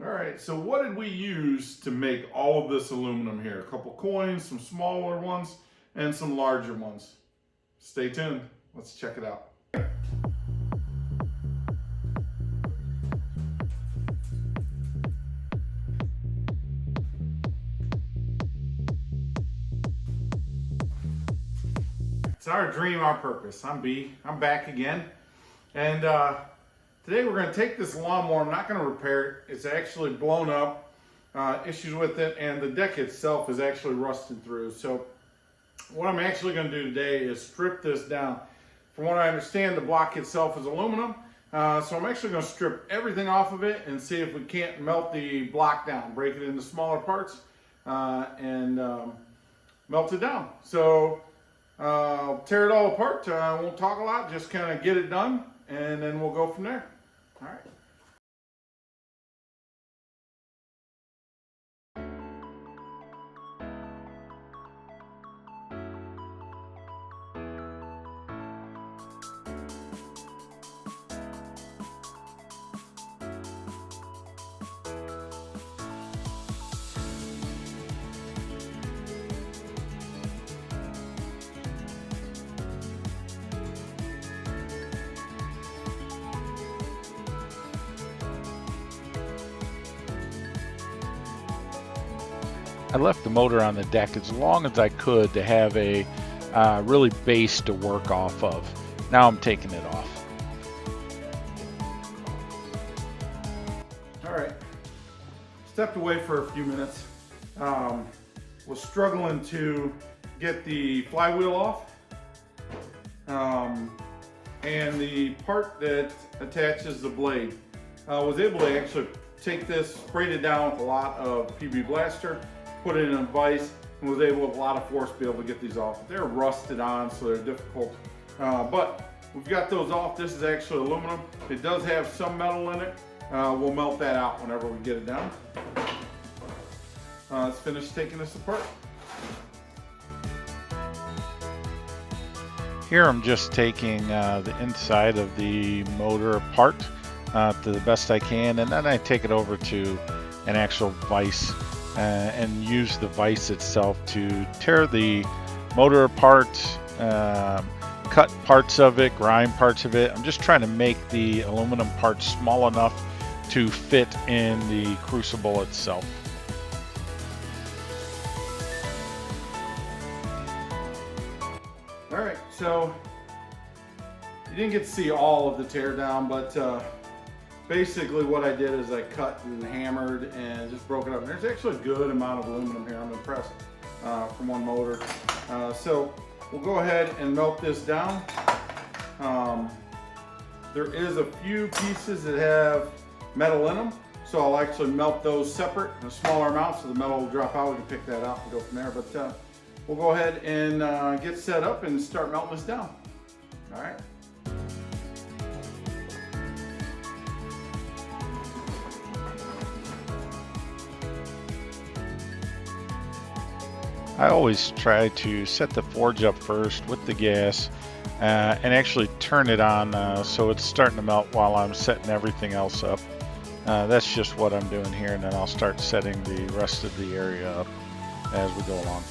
All right, so what did we use to make all of this aluminum here? A couple coins, some smaller ones, and some larger ones. Stay tuned. Let's check it out. It's our dream, our purpose. I'm B. I'm back again. And today we're going to take this lawnmower. I'm not going to repair it. It's actually blown up, issues with it, and the deck itself is actually rusted through. So what I'm actually going to do today is strip this down. From what I understand, the block itself is aluminum. So I'm actually going to strip everything off of it and see if we can't melt the block down, break it into smaller parts, and melt it down. So I'll tear it all apart. I won't talk a lot, just kind of get it done, and then we'll go from there. All right. I left the motor on the deck as long as I could to have a really base to work off of. Now I'm taking it off. All right. Stepped away for a few minutes. Was struggling to get the flywheel off. And the part that attaches the blade. Was able to actually take this, sprayed it down with a lot of PB Blaster, put it in a vise, and was able with a lot of force to be able to get these off. They're rusted on, so they're difficult. But we've got those off. This is actually aluminum. It does have some metal in it. We'll melt that out whenever we get it down. Let's finish taking this apart. Here I'm just taking the inside of the motor apart to the best I can, and then I take it over to an actual vise and use the vise itself to tear the motor apart, cut parts of it, grind parts of it. I'm just trying to make the aluminum parts small enough to fit in the crucible itself. All right, so you didn't get to see all of the teardown, but basically what I did is I cut and hammered and just broke it up. And there's actually a good amount of aluminum here. I'm impressed from one motor. So we'll go ahead and melt this down. There is a few pieces that have metal in them, so I'll actually melt those separate in a smaller amount so the metal will drop out. We can pick that out and go from there. But we'll go ahead and get set up and start melting this down. All right. I always try to set the forge up first with the gas and actually turn it on so it's starting to melt while I'm setting everything else up. That's just what I'm doing here, and then I'll start setting the rest of the area up as we go along.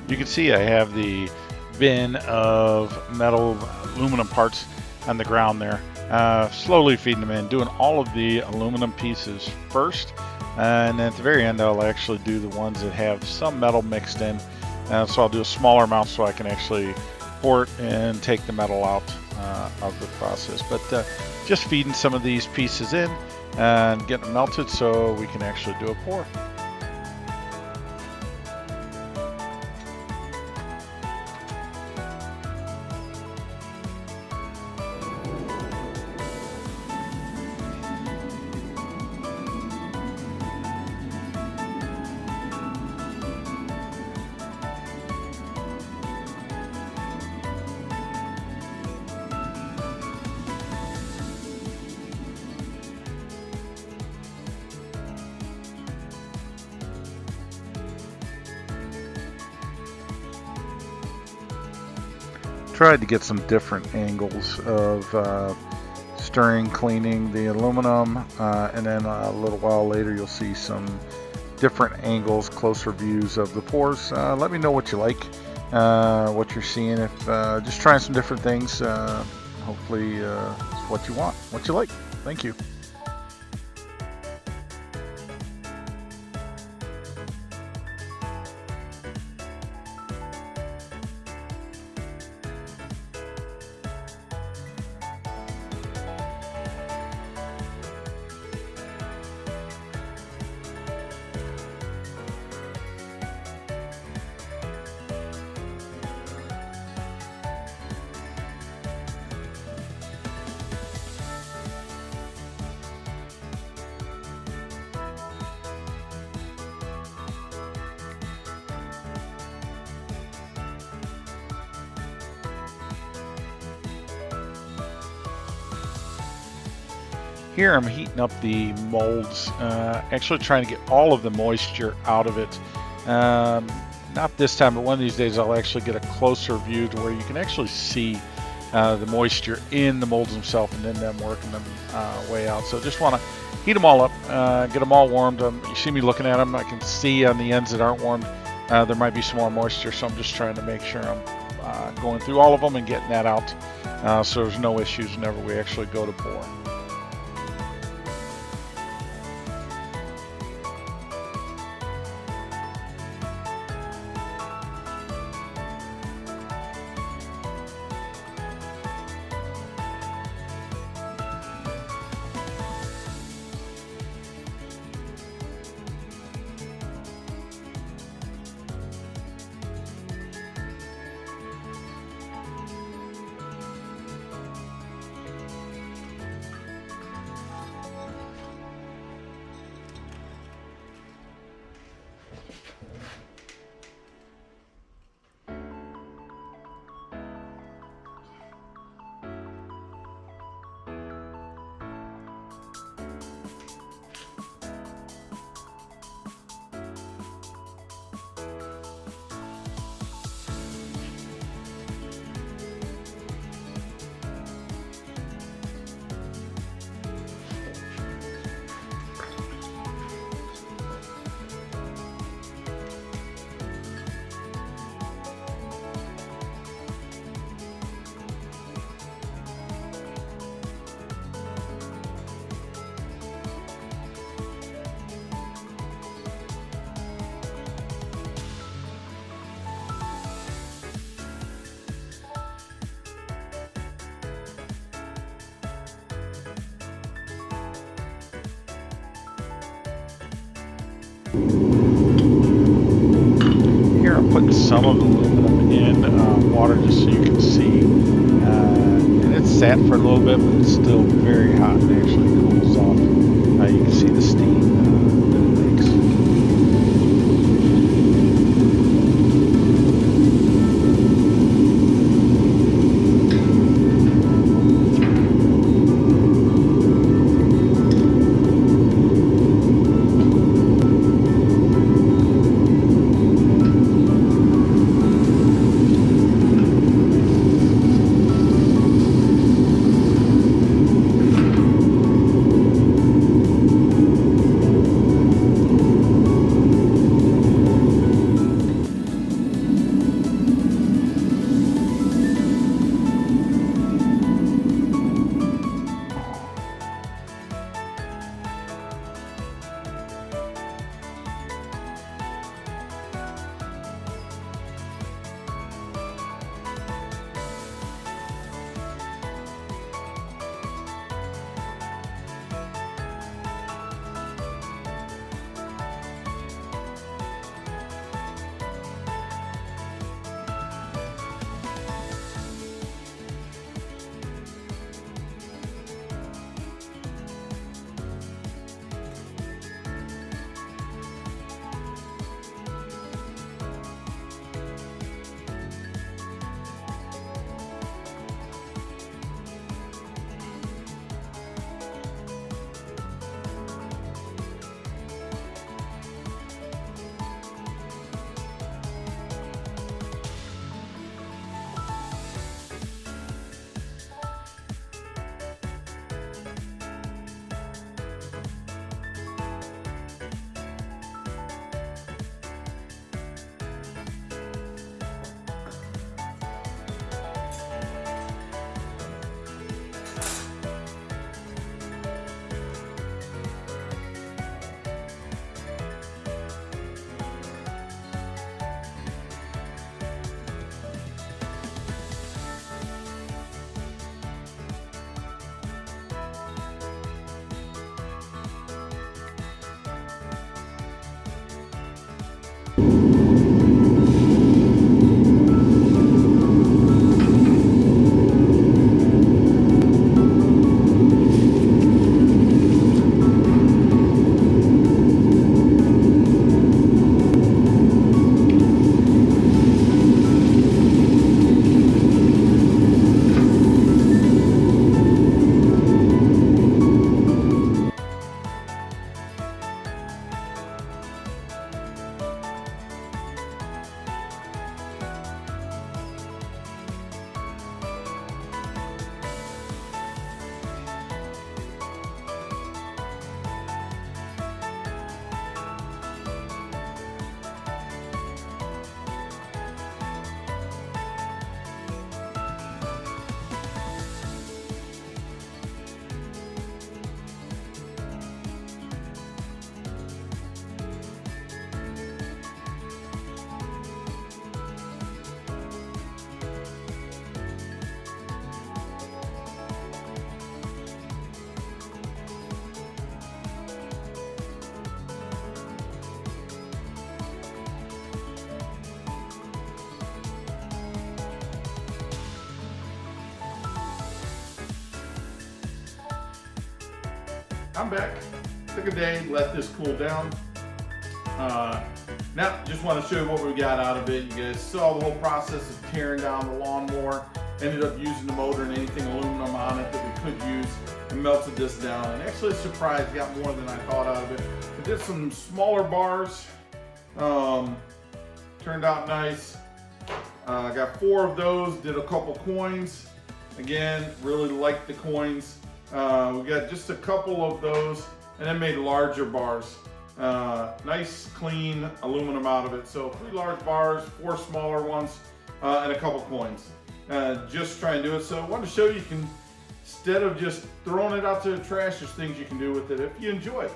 You can see I have the bin of metal aluminum parts on the ground there. Slowly feeding them in, doing all of the aluminum pieces first, and then at the very end I'll actually do the ones that have some metal mixed in. So I'll do a smaller amount so I can actually pour it and take the metal out of the process. But just feeding some of these pieces in and getting them melted so we can actually do a pour. tried to get some different angles of stirring, cleaning the aluminum, and then a little while later you'll see some different angles, closer views of the pores. Let me know what you like, what you're seeing. If just trying some different things, hopefully it's what you want, what you like. Thank you. Here I'm heating up the molds, actually trying to get all of the moisture out of it. Not this time, but one of these days I'll actually get a closer view to where you can actually see the moisture in the molds themselves, and then them working them way out. So just want to heat them all up, get them all warmed. You see me looking at them, I can see on the ends that aren't warmed there might be some more moisture, so I'm just trying to make sure I'm going through all of them and getting that out, so there's no issues whenever we actually go to pour. Here I'm putting some of the aluminum in water just so you can see, and it's sat for a little bit, but it's still very hot and actually cools off. You can see the steam that it makes. I'm back. Took a day, let this cool down. Now, just want to show you what we got out of it. You guys saw the whole process of tearing down the lawnmower. Ended up using the motor and anything aluminum on it that we could use and melted this down. And actually surprised, got more than I thought out of it. I did some smaller bars. Turned out nice. I got 4 of those, did a couple coins. Again, really liked the coins. We got just a couple of those and then made larger bars. Nice clean aluminum out of it. So 3 large bars, 4 smaller ones, and a couple coins. Just try and do it. So I wanted to show you can, instead of just throwing it out to the trash, there's things you can do with it if you enjoy it.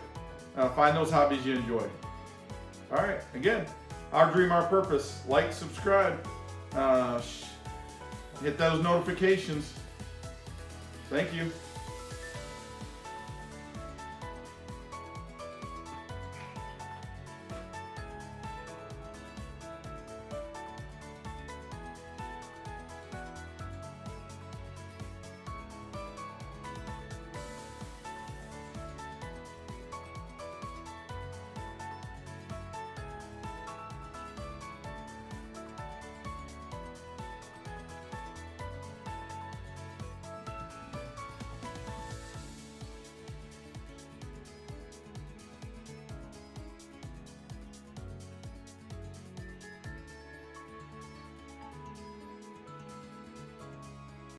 Find those hobbies you enjoy. All right, again, our dream, our purpose. Like, subscribe, hit those notifications. Thank you.